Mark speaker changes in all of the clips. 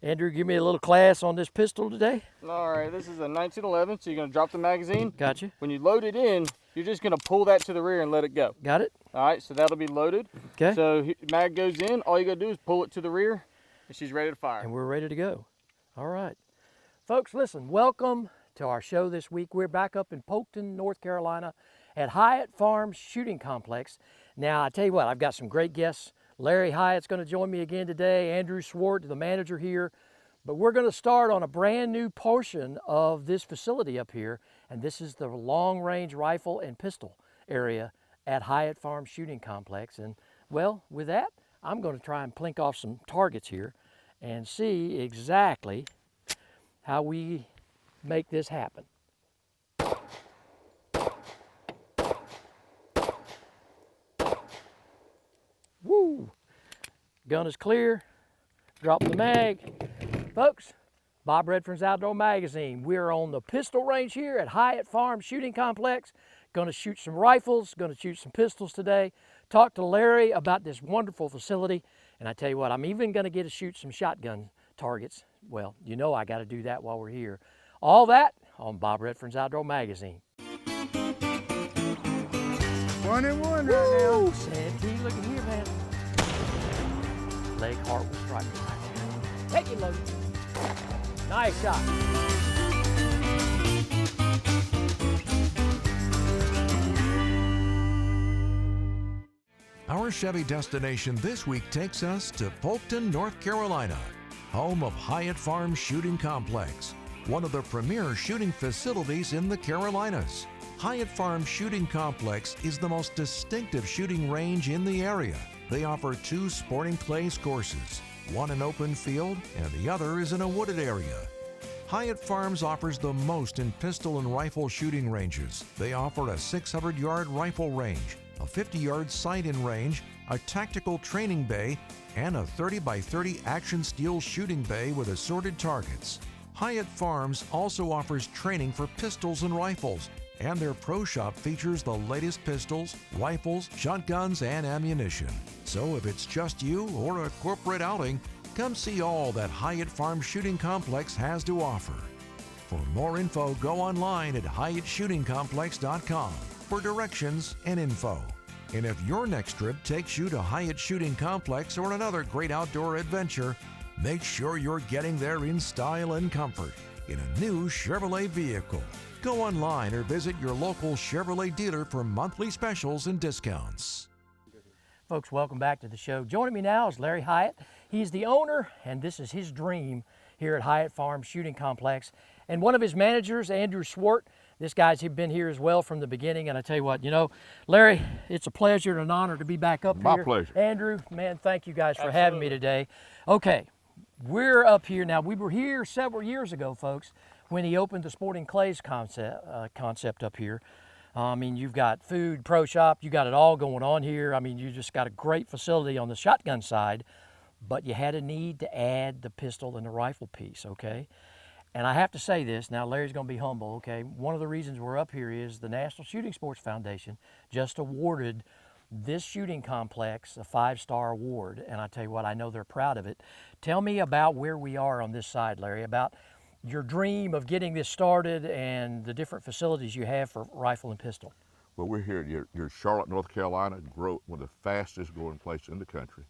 Speaker 1: Andrew, give me a little class on this pistol today.
Speaker 2: All right, this is a 1911, so you're going to drop the magazine.
Speaker 1: Gotcha.
Speaker 2: When you load it in, you're just going to pull that to the rear and let it go.
Speaker 1: Got it?
Speaker 2: All right, so that'll be loaded.
Speaker 1: Okay.
Speaker 2: So mag goes in, all you got to do is pull it to the rear, and she's ready to fire.
Speaker 1: And we're ready to go. All right. Folks, listen, welcome to our show this week. We're back up in Polkton, North Carolina at Hyatt Farms Shooting Complex. Now, I tell you what, I've got some great guests. Larry Hyatt's going to join me again today. Andrew Swart, the manager here. But we're going to start on a brand new portion of this facility up here, and this is the long-range rifle and pistol area at Hyatt Farms Shooting Complex. And, well, with that, I'm going to try and plink off some targets here and see exactly how we make this happen. Woo! Gun is clear. Drop the mag. Folks, Bob Redfern's Outdoor Magazine. We're on the pistol range here at Hyatt Farms Shooting Complex. Going to shoot some rifles, going to shoot some pistols today. Talk to Larry about this wonderful facility. And I tell you what, I'm even going to get to shoot some shotgun targets. Well, you know I got to do that while we're here. All that on Bob Redfern's Outdoor Magazine.
Speaker 3: 1-1 right now.
Speaker 1: Santee, look at here, man. Leg heart will strike me right there. Take it, Logan. Nice shot.
Speaker 4: Our Chevy destination this week takes us to Polkton, North Carolina, home of Hyatt Farms Shooting Complex, one of the premier shooting facilities in the Carolinas. Hyatt Farms Shooting Complex is the most distinctive shooting range in the area. They offer 2 sporting clays courses, one in open field and the other is in a wooded area. Hyatt Farms offers the most in pistol and rifle shooting ranges. They offer a 600-yard rifle range, a 50-yard sight-in range, a tactical training bay, and a 30x30 action steel shooting bay with assorted targets. Hyatt Farms also offers training for pistols and rifles, and their pro shop features the latest pistols, rifles, shotguns, and ammunition. So if it's just you or a corporate outing, come see all that Hyatt Farms Shooting Complex has to offer. For more info, go online at HyattShootingComplex.com for directions and info. And if your next trip takes you to Hyatt Shooting Complex or another great outdoor adventure, make sure you're getting there in style and comfort in a new Chevrolet vehicle. Go online or visit your local Chevrolet dealer for monthly specials and discounts.
Speaker 1: Folks, welcome back to the show. Joining me now is Larry Hyatt. He's the owner, and this is his dream here at Hyatt Farms Shooting Complex. And one of his managers, Andrew Swart. This guy's been here as well from the beginning. And I tell you what, you know, Larry, it's a pleasure and an honor to be back up here.
Speaker 3: My pleasure.
Speaker 1: Andrew, man, thank you guys for having me today. Okay, we're up here now. We were here several years ago, folks, when he opened the Sporting Clays concept up here. I mean, you've got food, pro shop, you got it all going on here. I mean, you just got a great facility on the shotgun side, but you had a need to add the pistol and the rifle piece, okay? And I have to say this, now Larry's gonna be humble, okay? One of the reasons we're up here is the National Shooting Sports Foundation just awarded this shooting complex a 5-star award. And I tell you what, I know they're proud of it. Tell me about where we are on this side, Larry, about your dream of getting this started and the different facilities you have for rifle and pistol.
Speaker 3: Well, we're here at your Charlotte, North Carolina, one of the fastest growing places in the country.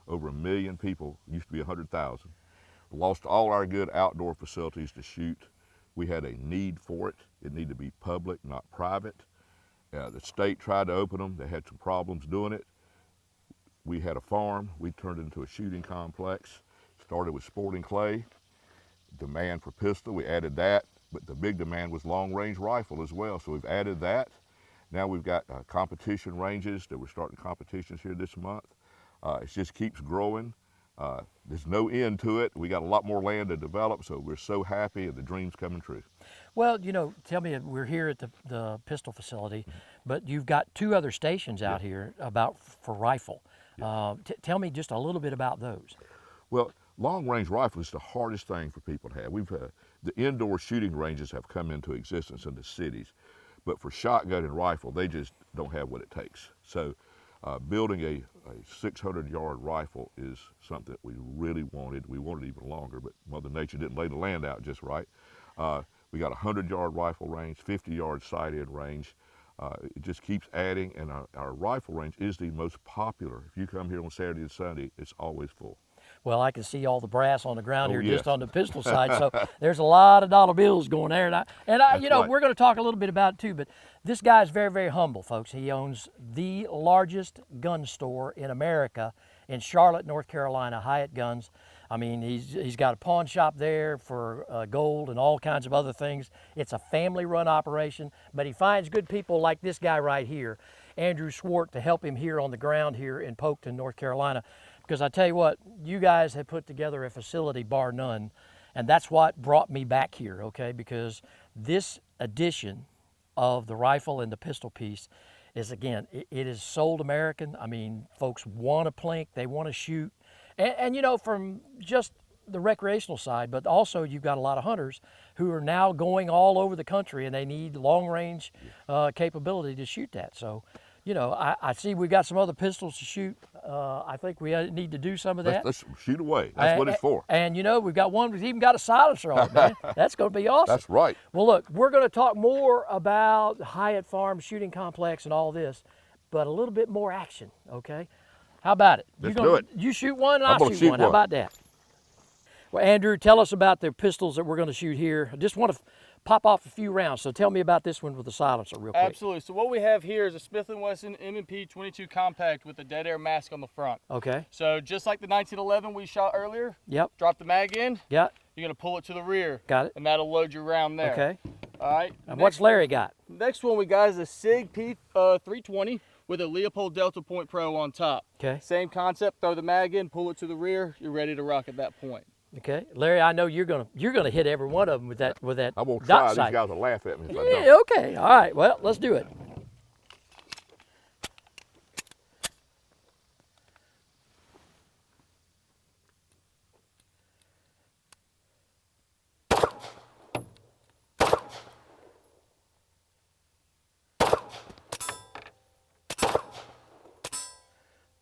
Speaker 3: Over 1 million people, used to be 100,000. Lost all our good outdoor facilities to shoot. We had a need for it. It needed to be public, not private. The state tried to open them. They had some problems doing it. We had a farm. We turned it into a shooting complex. Started with sporting clay. Demand for pistol, we added that, but the big demand was long-range rifle as well, so we've added that. Now we've got competition ranges that we're starting competitions here this month. It just keeps growing. There's no end to it. We got a lot more land to develop, so we're so happy and the dream's coming true.
Speaker 1: Well, you know, tell me, we're here at the pistol facility, but you've got 2 other stations out here for rifle. Tell me just a little bit about those.
Speaker 3: Well, long-range rifle is the hardest thing for people to have. The indoor shooting ranges have come into existence in the cities, but for shotgun and rifle, they just don't have what it takes. So building a a 600-yard rifle is something that we really wanted. We wanted even longer, but Mother Nature didn't lay the land out just right. We got a 100-yard rifle range, 50-yard sight-in range. It just keeps adding, and our rifle range is the most popular. If you come here on Saturday and Sunday, it's always full.
Speaker 1: Well, I can see all the brass on the ground here
Speaker 3: yes.
Speaker 1: just on the pistol side. So there's a lot of dollar bills going there. And I you know,
Speaker 3: right.
Speaker 1: we're going to talk a little bit about it too, but this guy's very, very humble, folks. He owns the largest gun store in America in Charlotte, North Carolina, Hyatt Guns. I mean, he's got a pawn shop there for gold and all kinds of other things. It's a family-run operation, but he finds good people like this guy right here, Andrew Swart, to help him here on the ground here in Polkton, North Carolina. Because I tell you what, you guys have put together a facility bar none, and that's what brought me back here, okay? Because this addition of the rifle and the pistol piece is, again, it is sold American. I mean, folks want to plink, they want to shoot. And you know, from just the recreational side, but also you've got a lot of hunters who are now going all over the country and they need long range capability to shoot that. So, you know, I see we got some other pistols to shoot. I think we need to do some of that.
Speaker 3: Let's shoot away. That's what it's for.
Speaker 1: And you know, we've got one that's even got a silencer on it, man. That's going to be awesome.
Speaker 3: That's right.
Speaker 1: Well, look, we're going to talk more about Hyatt Farms Shooting Complex and all this, but a little bit more action, okay? How about it?
Speaker 3: Let's do it.
Speaker 1: You shoot one and
Speaker 3: I'm
Speaker 1: I'll
Speaker 3: gonna
Speaker 1: shoot one. How about that? Well, Andrew, tell us about the pistols that we're going to shoot here. I just want to pop off a few rounds, so tell me about this one with the silencer real quick.
Speaker 2: Absolutely. So what we have here is a Smith & Wesson M&P 22 Compact with a dead air mask on the front.
Speaker 1: Okay.
Speaker 2: So just like the 1911 we shot earlier,
Speaker 1: Yep.
Speaker 2: drop the mag in,
Speaker 1: Yep.
Speaker 2: you're going to pull it to the rear.
Speaker 1: Got it.
Speaker 2: And that'll load your round there.
Speaker 1: Okay.
Speaker 2: All right.
Speaker 1: And what's Larry got?
Speaker 2: Next one we got is a SIG P320 with a Leopold Delta Point Pro on top.
Speaker 1: Okay.
Speaker 2: Same concept, throw the mag in, pull it to the rear, you're ready to rock at that point.
Speaker 1: Okay, Larry, I know you're gonna hit every one of them with that
Speaker 3: I'm gonna try.
Speaker 1: dot
Speaker 3: These
Speaker 1: sight.
Speaker 3: guys will laugh at me if I
Speaker 1: Yeah,
Speaker 3: don't.
Speaker 1: okay, all right. Well, let's do it.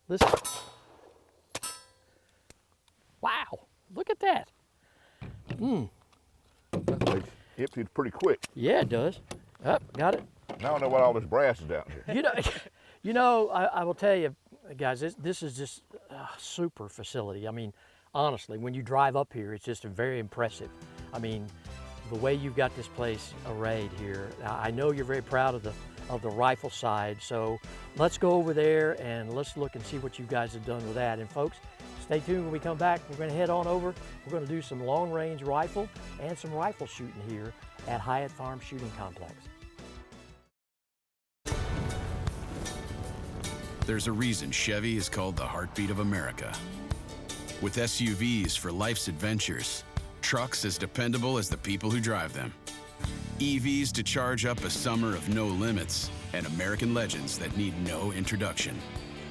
Speaker 1: Listen. Wow, look at that.
Speaker 3: That thing's emptied pretty quick.
Speaker 1: Yeah, it does. Up, got it.
Speaker 3: Now I know what all this brass is down here.
Speaker 1: You know, I will tell you, guys, this is just a super facility. I mean, honestly, when you drive up here, it's just very impressive. I mean, the way you've got this place arrayed here. I know you're very proud of the rifle side, so let's go over there and let's look and see what you guys have done with that. And folks, stay tuned when we come back. We're going to head on over. We're going to do some long-range rifle and some rifle shooting here at Hyatt Farms Shooting Complex.
Speaker 5: There's a reason Chevy is called the heartbeat of America. With SUVs for life's adventures, trucks as dependable as the people who drive them, EVs to charge up a summer of no limits, and American legends that need no introduction.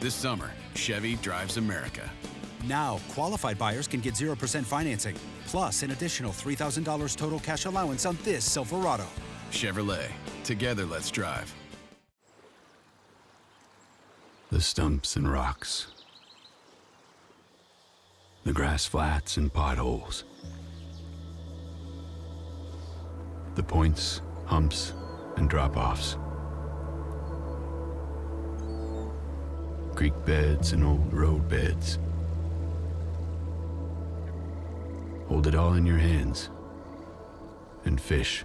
Speaker 5: This summer, Chevy drives America.
Speaker 6: Now, qualified buyers can get 0% financing, plus an additional $3,000 total cash allowance on this Silverado.
Speaker 5: Chevrolet, together let's drive. The stumps and rocks, the grass flats and potholes, the points, humps, and drop-offs, creek beds and old road beds. Hold it all in your hands and fish.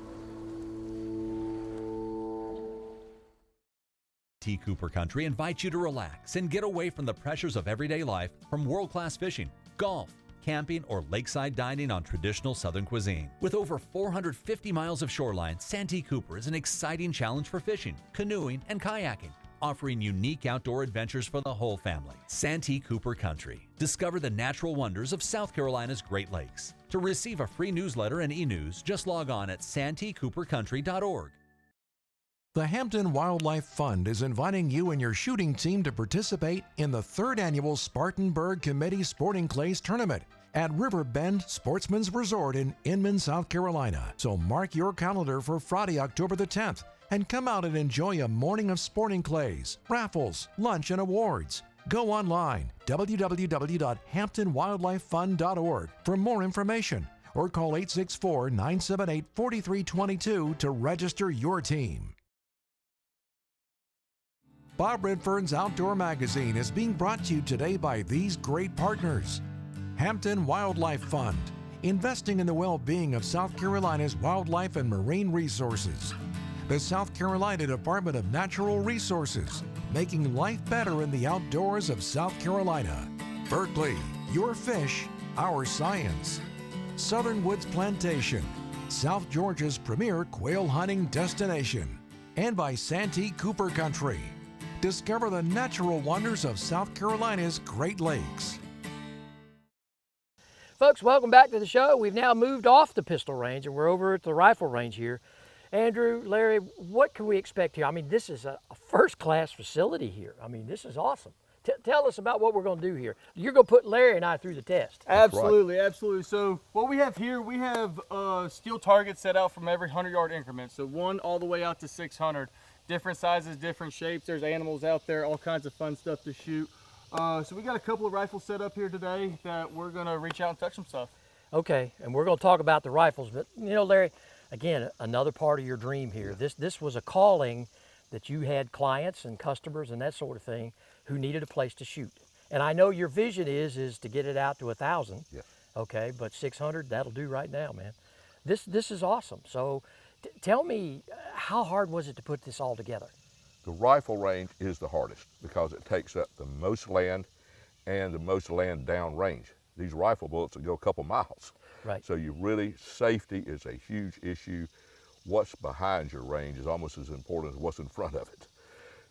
Speaker 7: T. Cooper Country invites you to relax and get away from the pressures of everyday life from world-class fishing, golf, camping, or lakeside dining on traditional Southern cuisine. With over 450 miles of shoreline, Santee Cooper is an exciting challenge for fishing, canoeing, and kayaking, offering unique outdoor adventures for the whole family. Santee Cooper Country. Discover the natural wonders of South Carolina's Great Lakes. To receive a free newsletter and e-news, just log on at santeecoopercountry.org.
Speaker 4: The Hampton Wildlife Fund is inviting you and your shooting team to participate in the 3rd annual Spartanburg Committee Sporting Clays Tournament at Riverbend Sportsman's Resort in Inman, South Carolina. So mark your calendar for Friday, October the 10th, and come out and enjoy a morning of sporting clays, raffles, lunch, and awards. Go online, www.hamptonwildlifefund.org for more information, or call 864-978-4322 to register your team. Bob Redfern's Outdoor Magazine is being brought to you today by these great partners. Hampton Wildlife Fund, investing in the well-being of South Carolina's wildlife and marine resources. The South Carolina Department of Natural Resources, making life better in the outdoors of South Carolina. Berkeley, your fish, our science. Southern Woods Plantation, South Georgia's premier quail hunting destination. And by Santee Cooper Country. Discover the natural wonders of South Carolina's Great Lakes.
Speaker 1: Folks, welcome back to the show. We've now moved off the pistol range and we're over at the rifle range here. Andrew, Larry, what can we expect here? I mean, this is a first-class facility here. I mean, this is awesome. Tell us about what we're going to do here. You're going to put Larry and I through the test.
Speaker 2: Absolutely, absolutely. So what we have here, we have steel targets set out from every 100-yard increment. So 1 all the way out to 600. Different sizes, different shapes. There's animals out there, all kinds of fun stuff to shoot. So we got a couple of rifles set up here today that we're going to reach out and touch some stuff.
Speaker 1: Okay, and we're going to talk about the rifles. But, you know, Larry, again, another part of your dream here. This was a calling that you had clients and customers and that sort of thing who needed a place to shoot. And I know your vision is to get it out to 1,000.
Speaker 3: Yeah.
Speaker 1: Okay, but 600, that'll do right now, man. This is awesome. So tell me, how hard was it to put this all together?
Speaker 3: The rifle range is the hardest because it takes up the most land and the most land down range. These rifle bullets will go a couple miles.
Speaker 1: Right.
Speaker 3: So safety is a huge issue. What's behind your range is almost as important as what's in front of it.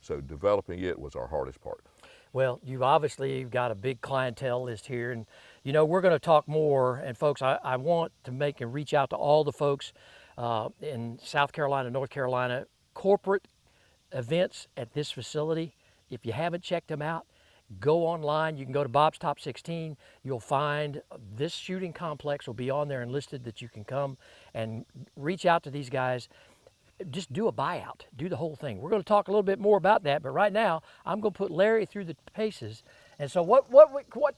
Speaker 3: So developing it was our hardest part.
Speaker 1: Well, you've obviously got a big clientele list here, and you know, we're going to talk more. And folks, I want to make and reach out to all the folks in South Carolina, North Carolina, corporate events at this facility. If you haven't checked them out, go online. You can go to Bob's Top 16. You'll find this shooting complex will be on there and listed that you can come and reach out to these guys. Just do a buyout, do the whole thing. We're going to talk a little bit more about that, but right now I'm going to put Larry through the paces. And so what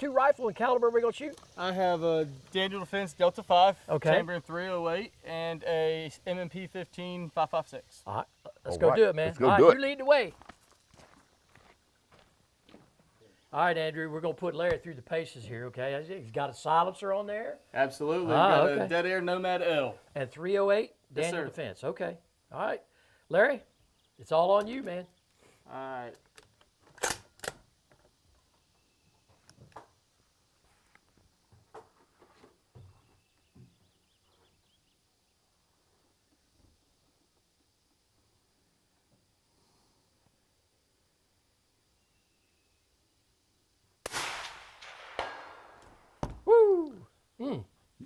Speaker 1: 2 rifle and caliber are we going to shoot?
Speaker 2: I have a Daniel Defense Delta 5,
Speaker 1: Okay.
Speaker 2: chamber in 308, and a M&P 15 5.56.
Speaker 1: All right, let's
Speaker 3: All
Speaker 1: go
Speaker 3: right,
Speaker 1: do it, man.
Speaker 3: let's go
Speaker 1: All right,
Speaker 3: do it.
Speaker 1: you lead the way. All right, Andrew, we're going to put Larry through the paces here, okay? He's got a silencer on there.
Speaker 2: Absolutely.
Speaker 1: Ah,
Speaker 2: Got
Speaker 1: okay.
Speaker 2: a Dead Air Nomad L.
Speaker 1: And 308
Speaker 2: Yes,
Speaker 1: Daniel
Speaker 2: sir.
Speaker 1: Defense. Okay. All right. Larry, it's all on you, man.
Speaker 2: All right.
Speaker 1: Woo!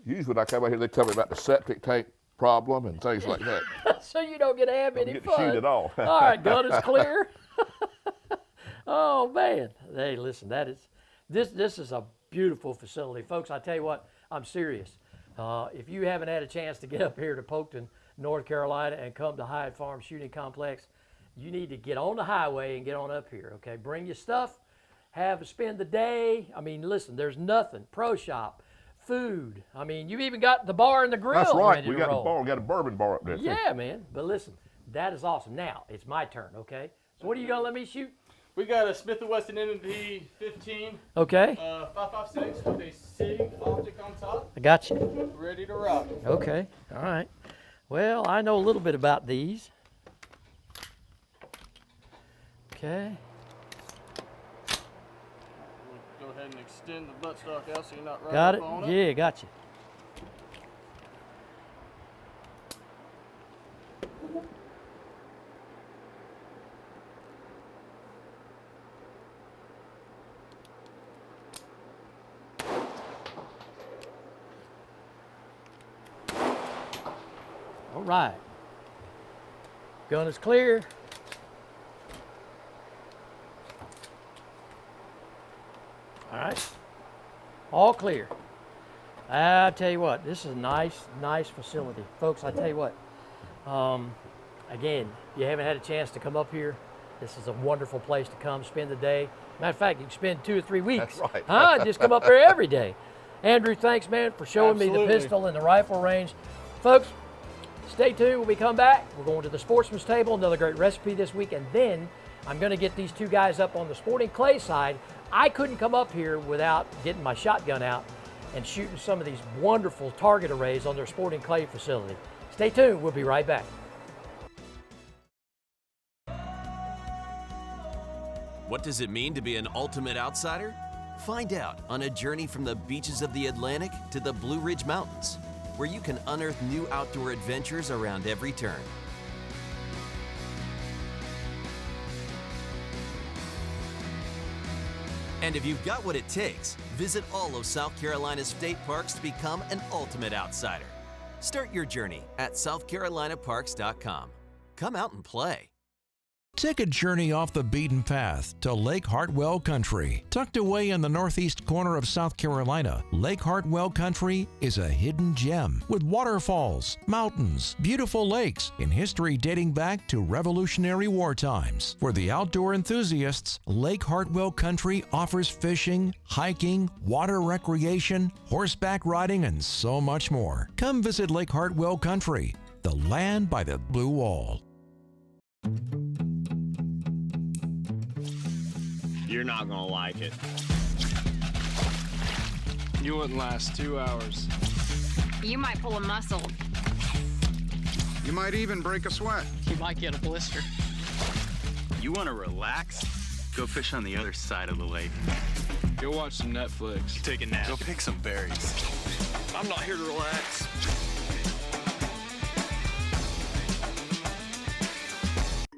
Speaker 3: Usually when I come out here, they tell me about the septic tank problem and things like that.
Speaker 1: So you don't get to have
Speaker 3: Don't
Speaker 1: any
Speaker 3: get to
Speaker 1: fun.
Speaker 3: shoot at all.
Speaker 1: All right, gun is clear. Oh man, hey, listen, this is a beautiful facility, folks. I tell you what, I'm serious. If you haven't had a chance to get up here to Polkton, North Carolina, and come to Hyatt Farms Shooting Complex, you need to get on the highway and get on up here. Okay, bring your stuff, spend the day. I mean, listen, there's nothing. Pro shop, food. I mean, you've even got the bar and the grill.
Speaker 3: That's right.
Speaker 1: ready
Speaker 3: We
Speaker 1: to
Speaker 3: got
Speaker 1: roll.
Speaker 3: the bar. We got a bourbon bar up there too.
Speaker 1: Yeah, man. But listen, that is awesome. Now it's my turn. Okay. So what are you gonna let me shoot?
Speaker 2: We got a Smith & Wesson M&P 15
Speaker 1: Okay.
Speaker 2: 5.56 with a SIG optic on top,
Speaker 1: I got you.
Speaker 2: ready to rock.
Speaker 1: Okay. All right. Well, I know a little bit about these. Okay.
Speaker 2: We'll go ahead and extend the buttstock out so you're not right
Speaker 1: Got
Speaker 2: up
Speaker 1: it?
Speaker 2: on it.
Speaker 1: Yeah, got you. All right. Gun is clear. All right. All clear. I tell you what, this is a nice facility. Folks, I tell you what, again, you haven't had a chance to come up here. This is a wonderful place to come spend the day. Matter of fact, you can spend 2 or 3 weeks.
Speaker 3: That's right.
Speaker 1: Huh? Just come up there every day. Andrew, thanks, man, for showing me the
Speaker 2: Absolutely.
Speaker 1: pistol and the rifle range. Folks, stay tuned when we come back. We're going to the Sportsman's Table, another great recipe this week, and then I'm going to get these two guys up on the sporting clay side. I couldn't come up here without getting my shotgun out and shooting some of these wonderful target arrays on their sporting clay facility. Stay tuned. We'll be right back.
Speaker 8: What does it mean to be an ultimate outsider? Find out on a journey from the beaches of the Atlantic to the Blue Ridge Mountains, where you can unearth new outdoor adventures around every turn. And if you've got what it takes, visit all of South Carolina's state parks to become an ultimate outsider. Start your journey at southcarolinaparks.com. Come out and play.
Speaker 4: Take a journey off the beaten path to Lake Hartwell Country. Tucked away in the northeast corner of South Carolina, Lake Hartwell Country is a hidden gem with waterfalls, mountains, beautiful lakes, and history dating back to Revolutionary War times. For the outdoor enthusiasts, Lake Hartwell Country offers fishing, hiking, water recreation, horseback riding, and so much more. Come visit Lake Hartwell Country, the land by the blue wall.
Speaker 9: You're not gonna like it.
Speaker 2: You wouldn't last 2 hours.
Speaker 10: You might pull a muscle.
Speaker 11: You might even break a sweat.
Speaker 12: You might get a blister.
Speaker 9: You wanna relax? Go fish on the other side of the lake.
Speaker 2: Go watch some Netflix.
Speaker 9: Take a nap.
Speaker 11: Go pick some berries.
Speaker 9: I'm not here to relax.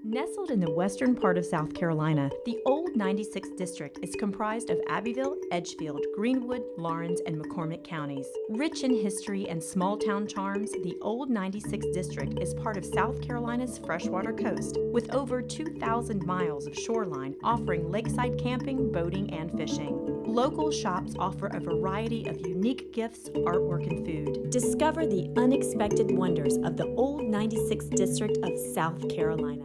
Speaker 13: Nestled in the western part of South Carolina, the Old 96th District is comprised of Abbeville, Edgefield, Greenwood, Lawrence, and McCormick counties. Rich in history and small-town charms, the Old 96th District is part of South Carolina's freshwater coast, with over 2,000 miles of shoreline offering lakeside camping, boating, and fishing. Local shops offer a variety of unique gifts, artwork, and food. Discover the unexpected wonders of the Old 96th District of South Carolina.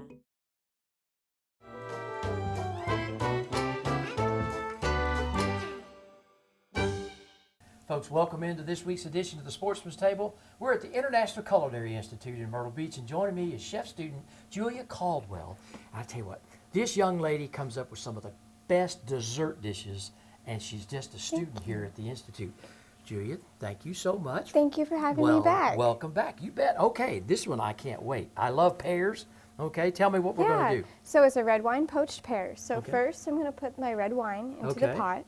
Speaker 1: Folks, welcome into this week's edition of the Sportsman's Table. We're at the International Culinary Institute in Myrtle Beach, and joining me is chef student Julia Caldwell. I tell you what, this young lady comes up with some of the best dessert dishes, and she's just a student here at the Institute. Julia, thank you so much.
Speaker 14: Thank you for having me back.
Speaker 1: Welcome back. You bet. Okay, this one I can't wait. I love pears. Okay, tell me what we're going to do.
Speaker 14: So it's a red wine poached pear. So
Speaker 1: Okay.
Speaker 14: first I'm going to put my red wine into the pot.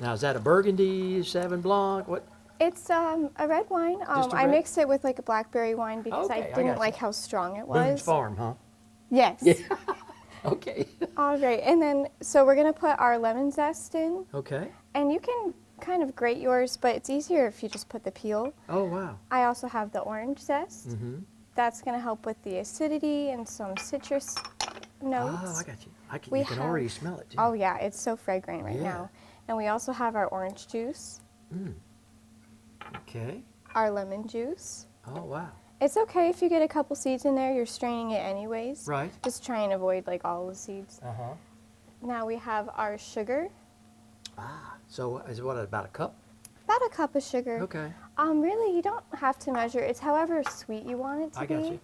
Speaker 1: Now, is that a Burgundy, Sauvignon Blanc? What?
Speaker 14: It's a red wine.
Speaker 1: Just a
Speaker 14: I
Speaker 1: red?
Speaker 14: mixed it with like a blackberry wine because
Speaker 1: Okay,
Speaker 14: I
Speaker 1: I
Speaker 14: didn't
Speaker 1: got
Speaker 14: like
Speaker 1: you.
Speaker 14: how strong it
Speaker 1: Boone's
Speaker 14: was.
Speaker 1: Farm, huh?
Speaker 14: Yes.
Speaker 1: Yeah. Okay.
Speaker 14: All right, and then so we're going to put our lemon zest in.
Speaker 1: Okay.
Speaker 14: And you can kind of grate yours, but it's easier if you just put the peel.
Speaker 1: Oh, wow.
Speaker 14: I also have the orange zest.
Speaker 1: Mm-hmm.
Speaker 14: That's going to help with the acidity and some citrus notes.
Speaker 1: Oh, I got you. You can already smell it, too.
Speaker 14: Oh, yeah, it's so fragrant right
Speaker 1: Yeah.
Speaker 14: now. And we also have our orange juice,
Speaker 1: Okay.
Speaker 14: our lemon juice.
Speaker 1: Oh, wow.
Speaker 14: It's okay if you get a couple seeds in there, you're straining it anyways.
Speaker 1: Right.
Speaker 14: Just try and avoid like all the seeds.
Speaker 1: Uh-huh.
Speaker 14: Now we have our sugar,
Speaker 1: So is it what, about a cup?
Speaker 14: about a cup of sugar.
Speaker 1: Okay.
Speaker 14: Really, you don't have to measure. It's however sweet you want it to
Speaker 1: I
Speaker 14: be.
Speaker 1: got you.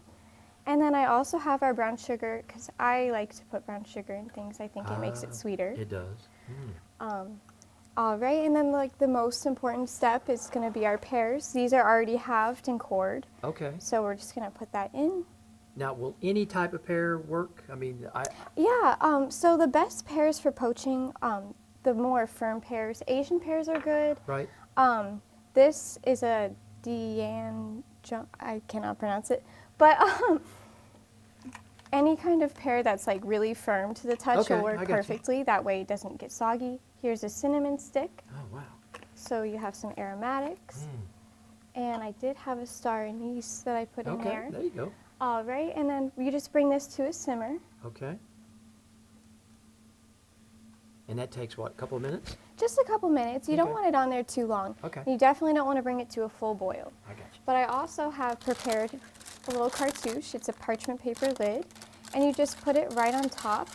Speaker 14: And then I also have our brown sugar because I like to put brown sugar in things. I think it makes it sweeter.
Speaker 1: It does.
Speaker 14: All right, and then like the most important step is going to be our pears. These are already halved and cored.
Speaker 1: Okay.
Speaker 14: So we're just going to put that in.
Speaker 1: Now, will any type of pear work? I mean,
Speaker 14: Yeah, so the best pears for poaching, the more firm pears, Asian pears are good.
Speaker 1: Right.
Speaker 14: This is a I cannot pronounce it, but any kind of pear that's like really firm to the touch
Speaker 1: Okay,
Speaker 14: will
Speaker 1: I
Speaker 14: work
Speaker 1: got you.
Speaker 14: perfectly. That way it doesn't get soggy. Here's a cinnamon stick.
Speaker 1: Oh, wow.
Speaker 14: So you have some aromatics. And I did have a star anise that I put in
Speaker 1: Okay,
Speaker 14: there.
Speaker 1: there you go.
Speaker 14: All right, and then you just bring this to a simmer.
Speaker 1: Okay. And that takes, what, a couple of minutes?
Speaker 14: Just a couple minutes. You don't
Speaker 1: Okay.
Speaker 14: want it on there too long.
Speaker 1: Okay.
Speaker 14: You definitely don't want to bring it to a full boil.
Speaker 1: I got you.
Speaker 14: But I also have prepared a little cartouche. It's a parchment paper lid. And you just put it right on top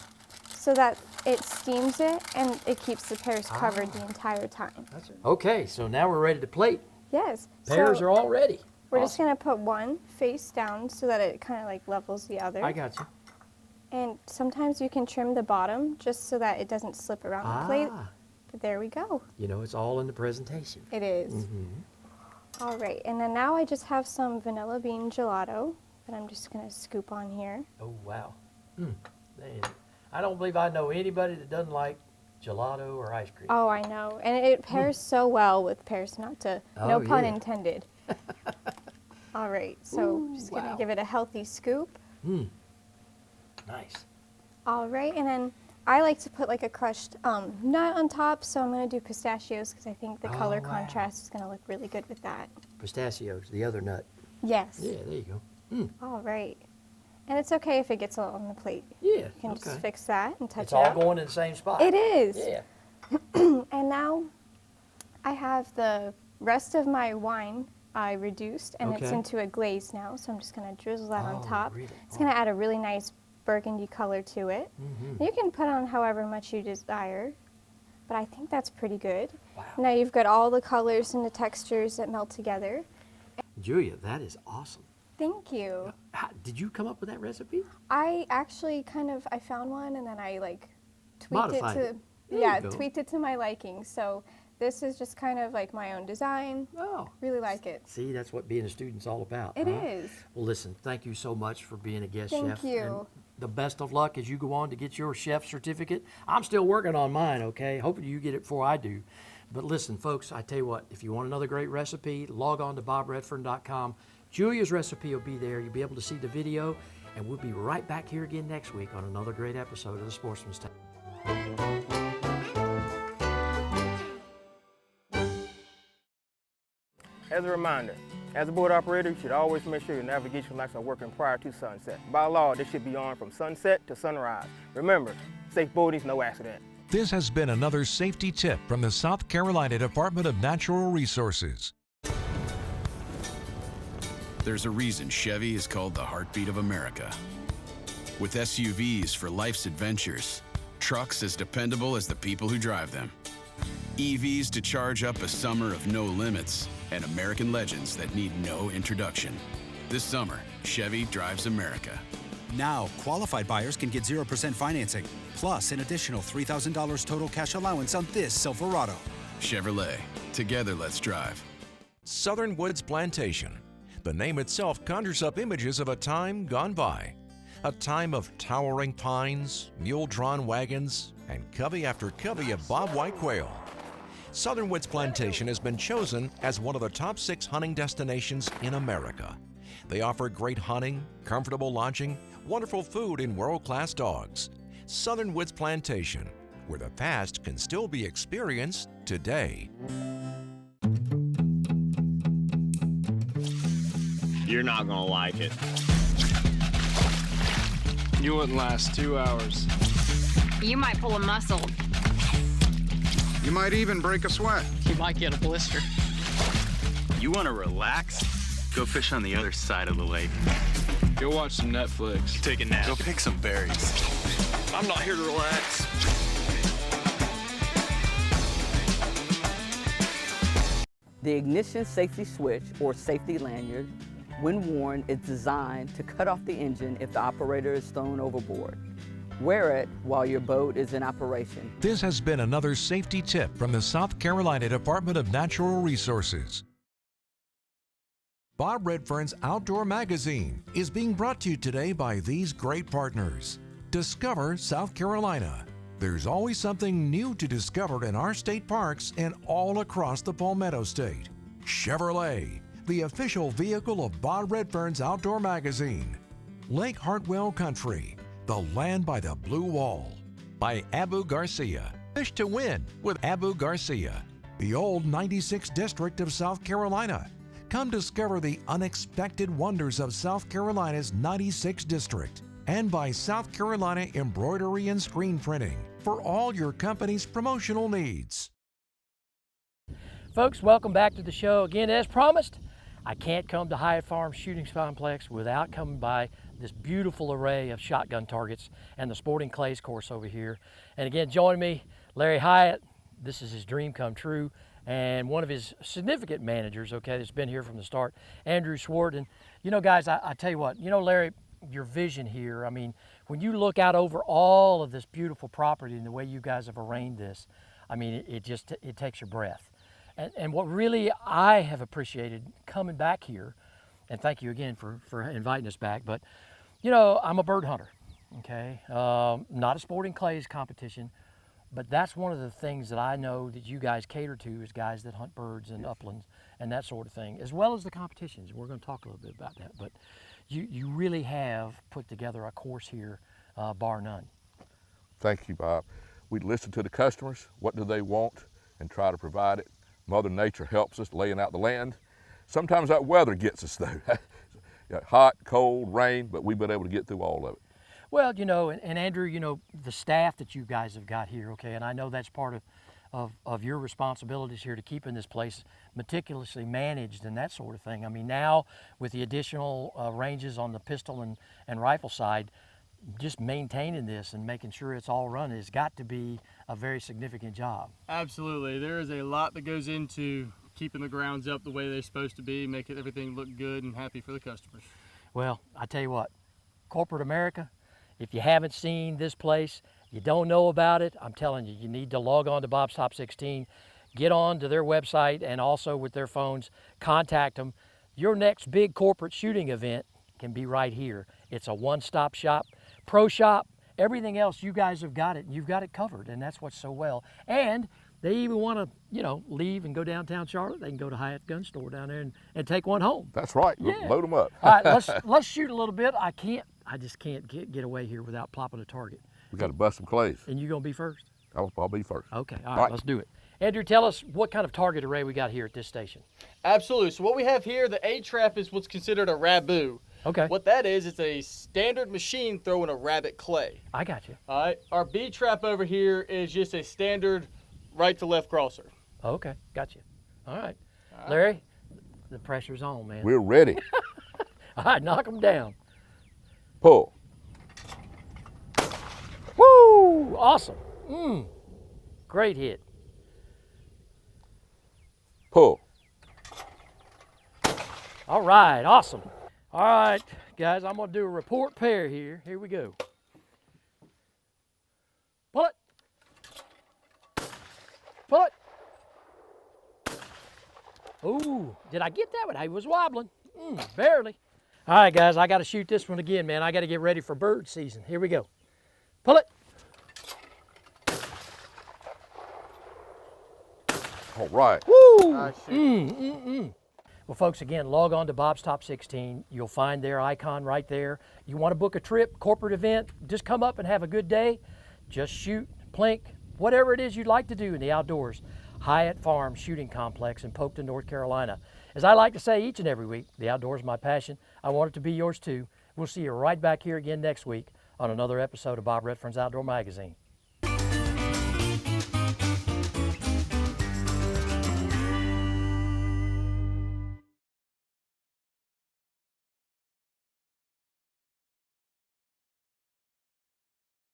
Speaker 14: so that it steams it and it keeps the pears covered the entire time.
Speaker 1: Okay, so now we're ready to plate.
Speaker 14: Yes.
Speaker 1: Pears are all ready.
Speaker 14: We're just gonna put one face down so that it kind of like levels the other.
Speaker 1: I got you.
Speaker 14: And sometimes you can trim the bottom just so that it doesn't slip around the plate. But there we go.
Speaker 1: You know, it's all in the presentation.
Speaker 14: It is. All right, and then now I just have some vanilla bean gelato that I'm just gonna scoop on here.
Speaker 1: Oh, wow. Man, I don't believe I know anybody that doesn't like gelato or ice cream.
Speaker 14: Oh, I know. And it pairs so well with pears, no pun intended. All right, so just gonna give it a healthy scoop.
Speaker 1: Nice.
Speaker 14: All right, and then I like to put like a crushed nut on top, so I'm gonna do pistachios because I think the color contrast is gonna look really good with that.
Speaker 1: Pistachios, the other nut.
Speaker 14: Yes.
Speaker 1: Yeah, there you go.
Speaker 14: All right. And it's okay if it gets all on the plate.
Speaker 1: Yeah,
Speaker 14: You can just fix that and touch
Speaker 1: it's
Speaker 14: it
Speaker 1: all
Speaker 14: up.
Speaker 1: going in the same spot.
Speaker 14: It is.
Speaker 1: Yeah.
Speaker 14: And now I have the rest of my wine I reduced, and it's into a glaze now, so I'm just going to drizzle that on top.
Speaker 1: Really?
Speaker 14: It's going to add a really nice burgundy color to it. You can put on however much you desire, but I think that's pretty good.
Speaker 1: Wow.
Speaker 14: Now you've got all the colors and the textures that melt together.
Speaker 1: Julia, that is awesome.
Speaker 14: Thank you.
Speaker 1: Did you come up with that recipe?
Speaker 14: I actually I found one and then I like tweaked
Speaker 1: Modified
Speaker 14: it to, tweaked it to my liking. So this is just kind of like my own design.
Speaker 1: Oh.
Speaker 14: Really like it.
Speaker 1: See, that's what being a student's all about.
Speaker 14: It is.
Speaker 1: Well, listen, thank you so much for being a guest chef.
Speaker 14: Thank you.
Speaker 1: And the best of luck as you go on to get your chef certificate. I'm still working on mine, okay? Hopefully you get it before I do. But listen, folks, I tell you what, if you want another great recipe, log on to bobredfern.com. Julia's recipe will be there. You'll be able to see the video, and we'll be right back here again next week on another great episode of the Sportsman's Table.
Speaker 12: As a reminder, as a boat operator, you should always make sure your navigation lights are working prior to sunset. By law, they should be on from sunset to sunrise. Remember, safe boating, no accident.
Speaker 4: This has been another safety tip from the South Carolina Department of Natural Resources.
Speaker 5: There's a reason Chevy is called the heartbeat of America. With SUVs for life's adventures, trucks as dependable as the people who drive them, EVs to charge up a summer of no limits, and American legends that need no introduction. This summer, Chevy drives America.
Speaker 6: Now, qualified buyers can get 0% financing, plus an additional $3,000 total cash allowance on this Silverado.
Speaker 5: Chevrolet, together let's drive.
Speaker 4: Southern Woods Plantation. The name itself conjures up images of a time gone by. A time of towering pines, mule-drawn wagons, and covey after covey of bobwhite quail. Southern Woods Plantation has been chosen as one of the top 6 hunting destinations in America. They offer great hunting, comfortable lodging, wonderful food, and world-class dogs. Southern Woods Plantation, where the past can still be experienced today.
Speaker 15: You're not gonna like it.
Speaker 9: You wouldn't last 2 hours.
Speaker 10: You might pull a muscle.
Speaker 11: You might even break a sweat.
Speaker 9: You might get a blister. You want to relax? Go fish on the other side of the lake. Go watch some Netflix. Take a nap. Go pick some berries. I'm not here to relax.
Speaker 16: The ignition safety switch, or safety lanyard, when worn, is designed to cut off the engine if the operator is thrown overboard. Wear it while your boat is in operation.
Speaker 4: This has been another safety tip from the South Carolina Department of Natural Resources. Bob Redfern's Outdoor Magazine is being brought to you today by these great partners. Discover South Carolina. There's always something new to discover in our state parks and all across the Palmetto State. Chevrolet, the official vehicle of Bob Redfern's Outdoor Magazine. Lake Hartwell Country, the land by the blue wall. By Abu Garcia. Fish to win with Abu Garcia. The old 96th District of South Carolina. Come discover the unexpected wonders of South Carolina's 96th District. And by South Carolina Embroidery and Screen Printing for all your company's promotional needs.
Speaker 1: Folks, welcome back to the show. Again, as promised, I can't come to Hyatt Farms Shooting Complex without coming by this beautiful array of shotgun targets and the sporting clays course over here. And again, joining me, Larry Hyatt. This is his dream come true. And one of his significant managers, okay, that's been here from the start, Andrew Swart. And you know, guys, I tell you what, you know, Larry, your vision here, I mean, when you look out over all of this beautiful property and the way you guys have arranged this, I mean, it takes your breath. And what really I have appreciated coming back here, and thank you again for inviting us back, but you know, I'm a bird hunter, okay? Not a sporting clays competition, but that's one of the things that I know that you guys cater to is guys that hunt birds and uplands and that sort of thing, as well as the competitions. We're going to talk a little bit about that, but you really have put together a course here, bar none.
Speaker 3: Thank you, Bob. We listen to the customers, what do they want, and try to provide it. Mother Nature helps us laying out the land. Sometimes that weather gets us though. Hot, cold, rain, but we've been able to get through all of it.
Speaker 1: Well, you know, and Andrew, you know, the staff that you guys have got here, okay, and I know that's part of your responsibilities here to keeping this place meticulously managed and that sort of thing. I mean, now with the additional ranges on the pistol and rifle side, just maintaining this and making sure it's all running has got to be a very significant job.
Speaker 2: Absolutely. There is a lot that goes into keeping the grounds up the way they're supposed to be, making everything look good and happy for the customers.
Speaker 1: Well, I tell you what, corporate America, if you haven't seen this place, you don't know about it, I'm telling you, you need to log on to Bob's Top 16, get on to their website, and also with their phones, contact them. Your next big corporate shooting event can be right here. It's a one-stop shop, pro shop, everything else, you guys have got it. You've got it covered, and that's what's so well. And they even want to, you know, leave and go downtown Charlotte, they can go to Hyatt Gun Store down there and take one home.
Speaker 3: That's right.
Speaker 1: Yeah.
Speaker 3: Load them up.
Speaker 1: All right, let's shoot a little bit. I just can't get away here without plopping a target.
Speaker 3: We got to bust some clays.
Speaker 1: And you gonna be first?
Speaker 3: I'll be first.
Speaker 1: Okay, all right, let's do it. Andrew, tell us what kind of target array we got here at this station.
Speaker 2: Absolutely. So what we have here, the A trap is what's considered a raboo.
Speaker 1: Okay.
Speaker 2: What that is, it's a standard machine throwing a rabbit clay.
Speaker 1: I got you.
Speaker 2: All right. Our B trap over here is just a standard right to left crosser.
Speaker 1: Okay, got you. All right. Larry, the pressure's on, man.
Speaker 3: We're ready.
Speaker 1: All right, knock them down.
Speaker 3: Pull.
Speaker 1: Woo! Awesome. Great hit.
Speaker 3: Pull.
Speaker 1: All right, awesome. All right, guys, I'm gonna do a report pair here. Here we go. Pull it. Pull it. Ooh, did I get that one? I was wobbling, barely. All right, guys, I gotta shoot this one again, man. I gotta get ready for bird season. Here we go. Pull it.
Speaker 3: All right.
Speaker 1: Woo! Well, folks, again, log on to Bob's Top 16. You'll find their icon right there. You want to book a trip, corporate event, just come up and have a good day. Just shoot, plink, whatever it is you'd like to do in the outdoors. Hyatt Farms Shooting Complex in Polkton, North Carolina. As I like to say each and every week, the outdoors is my passion. I want it to be yours too. We'll see you right back here again next week on another episode of Bob Redfern's Outdoor Magazine.